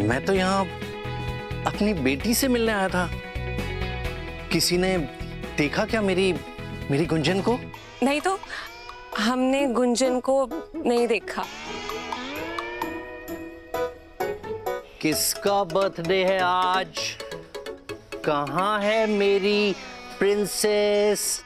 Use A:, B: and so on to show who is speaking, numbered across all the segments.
A: मैं तो यहाँ अपनी बेटी से मिलने आया था। किसी ने देखा क्या मेरी गुंजन को?
B: नहीं तो हमने गुंजन को नहीं देखा।
A: किसका बर्थडे है आज? कहाँ है मेरी प्रिंसेस?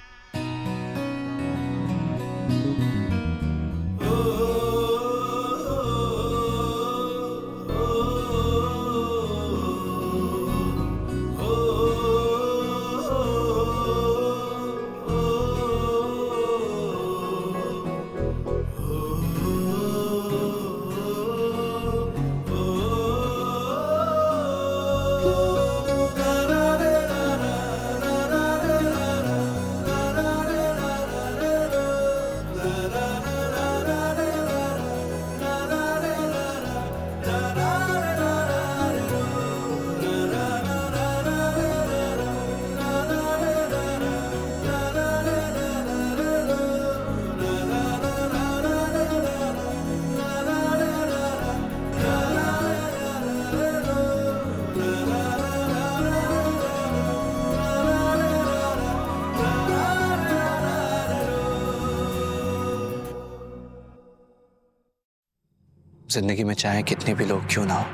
C: जिंदगी में चाहे कितने भी लोग क्यों ना हो,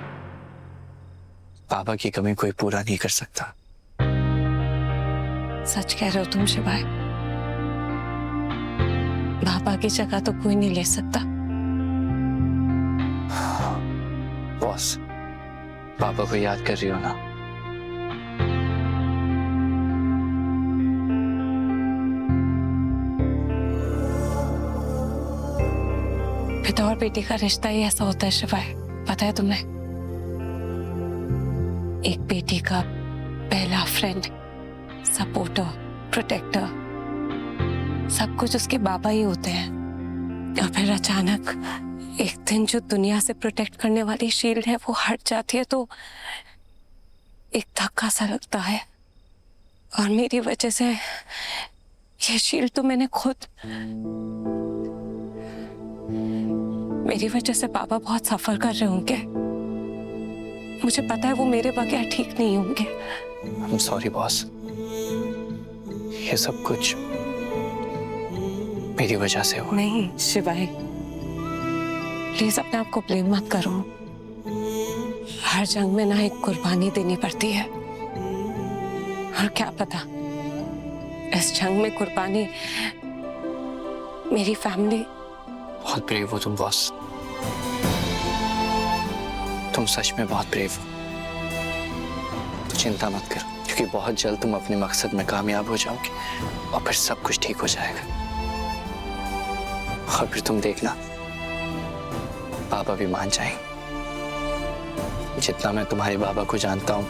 C: पापा की कमी कोई पूरा नहीं कर सकता।
B: सच कह रहे हो तुम शिवाय। पापा की जगह तो कोई नहीं ले सकता।
C: बॉस, पापा को याद कर रही हो ना?
B: पिता और बेटी का रिश्ता ही ऐसा होता है शिवाय, पता है तुम्हें? एक बेटी का पहला फ्रेंड, सपोर्टर, प्रोटेक्टर, सब कुछ उसके बाबा ही होते हैं। और फिर अचानक एक दिन जो दुनिया से प्रोटेक्ट करने वाली शील्ड है वो हट जाती है तो एक धक्का सा लगता है। और मेरी वजह से ये शील्ड तो मैंने खुद, मेरी वजह से पापा बहुत सफर कर रहे होंगे। मुझे पता है वो मेरे बगैर ठीक नहीं होंगे।
C: I'm sorry बॉस, ये सब कुछ मेरी वजह से हुआ।
B: नहीं शिवाय, प्लीज अपने आप को ब्लेम मत करो। हर जंग में ना एक कुर्बानी देनी पड़ती है, और क्या पता इस जंग में कुर्बानी मेरी फैमिली।
C: बहुत ब्रेव हो तुम बॉस, तुम सच में बहुत ब्रेव हो। चिंता मत करो, क्योंकि बहुत जल्द तुम अपने मकसद में कामयाब हो जाओगे और फिर सब कुछ ठीक हो जाएगा। और फिर तुम देखना, पापा भी मान जाएंगे। जितना मैं तुम्हारे बाबा को जानता हूँ,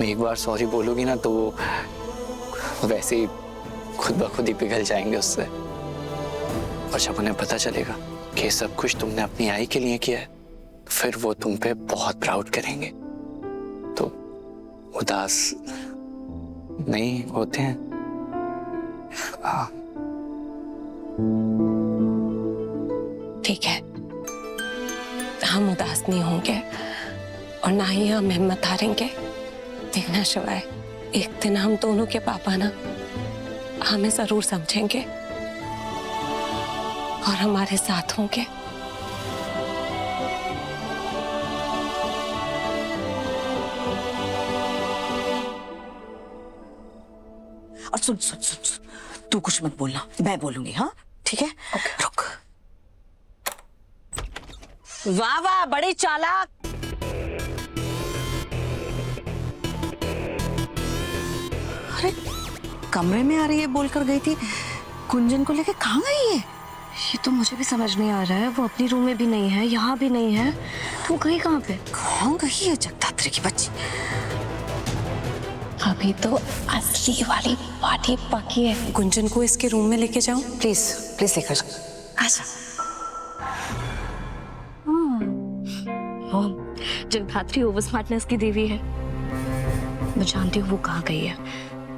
C: मैं एक बार सॉरी बोलूंगी ना तो वो वैसे ही खुद ब खुद ही पिघल जाएंगे उससे। और जब उन्हें पता चलेगा कि सब कुछ तुमने अपनी आई के लिए किया है, फिर वो तुम पे बहुत प्राउड करेंगे। तो उदास नहीं होते हैं?
B: ठीक है, हम उदास नहीं होंगे और ना ही हम हिम्मत हारेंगे। देखना शिवाय, एक दिन हम दोनों के पापा ना हमें जरूर समझेंगे और हमारे साथ होंगे।
D: और सुन सुन सुन सुन, तू कुछ मत बोलना, मैं बोलूंगी। हाँ ठीक है, रुक। वाह वाह, बड़ी चालाक। अरे कमरे में आ रही है बोलकर गई थी, कुंजन को लेके कहाँ गई है?
B: ये तो मुझे भी समझ नहीं आ रहा है। वो अपनी रूम में भी नहीं है, यहाँ भी नहीं है, तो गई कहाँ पे?
D: कहाँ गई है जगदात्री की बच्ची?
B: अभी तो असली वाली पार्टी बाकी है। गुंजन को इसके रूम में लेके जाऊं?
D: प्लीज प्लीज लेकर जाओ।
B: आजा। जगदात्री ओवर स्मार्टनेस की देवी है, मैं जानती हूँ वो कहाँ गई है।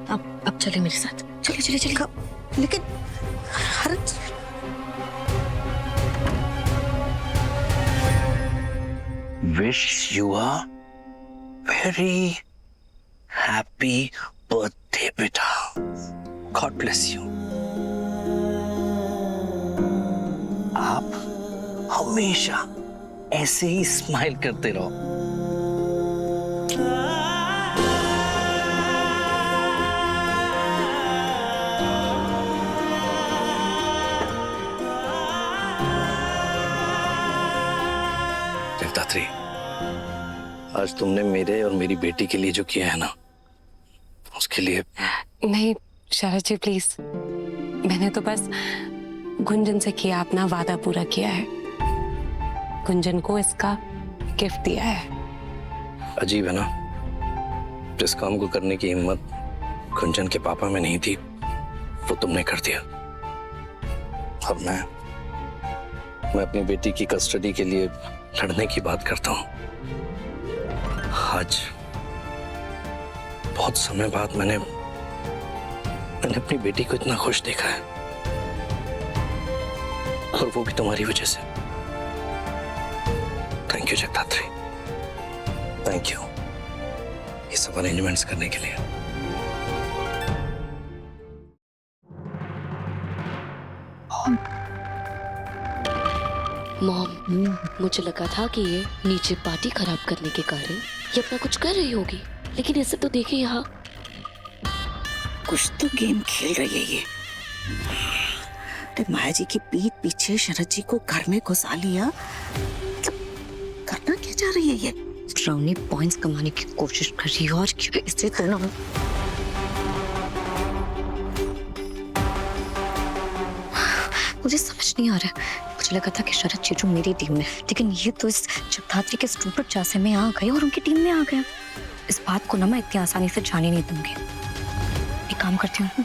B: अब चले मेरे साथ,
D: चले चले चले। लेकिन हर
A: wish you a very happy birthday, beta. God bless you. आप हमेशा ऐसे ही स्माइल करते रहो। जगदात्री, आज तुमने मेरे और मेरी बेटी के लिए जो किया है ना, उसके लिए।
B: नहीं शरद जी प्लीज, मैंने तो बस गुंजन से किया अपना वादा पूरा किया है, गुंजन को इसका गिफ्ट दिया है।
A: अजीब है ना, जिस काम को करने की हिम्मत गुंजन के पापा में नहीं थी वो तुमने कर दिया। अब मैं अपनी बेटी की कस्टडी के लिए लड़ने की बात करता हूँ। आज बहुत समय बाद मैंने अपनी बेटी को इतना खुश देखा है, और वो भी तुम्हारी वजह से। थैंक यू जगदात्री, थैंक यू ये सब अरेंजमेंट्स करने के लिए।
E: मॉम, मुझे लगा था कि ये नीचे पार्टी खराब करने के कारण ये अपना कुछ कर रही होगी, लेकिन ऐसे तो देखे यहाँ
D: कुछ तो गेम खेल रही है ये। अरे माया जी की पीठ पीछे शरद जी को घर में घुसा लिया, मतलब करना क्या चाह रही है ये?
E: ब्राउनी पॉइंट्स कमाने की कोशिश कर रही है, और क्यों इससे तो ना मुझे समझ नहीं आ रहा है। मुझे लगा था कि शरद चीजू मेरी टीम में, लेकिन ये तो इस जगदात्री के स्टूपिड चासे में आ गए और उनकी टीम में आ गए। इस बात को ना मैं इतनी आसानी से जाने नहीं दूंगी। एक काम करती हूँ,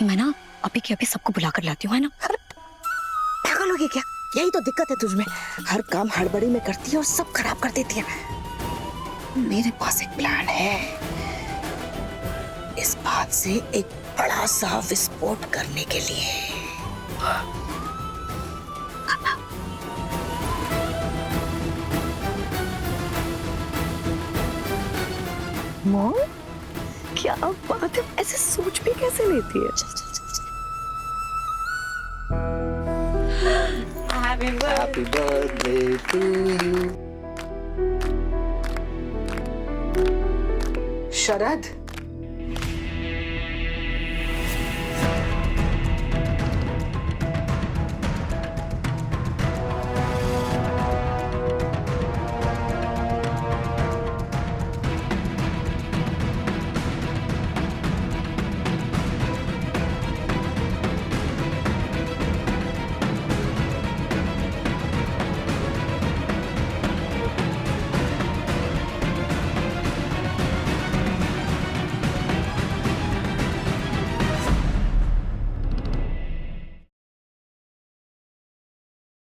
E: मैं ना अभी के अभी सबको बुला कर लाती हूँ, है ना?
D: पागल हो गई क्या? यही तो दिक्कत है तुझमें, हर काम हड़बड़ी में करती है और सब खराब कर देती है। मेरे पास एक प्लान है, इस बात से एक बड़ा सा विस्फोट करने के लिए। मॉम, क्या बात है, ऐसे सोच भी कैसे लेती है? चल चल चल चल।
A: Happy birthday to you.
D: Sharad,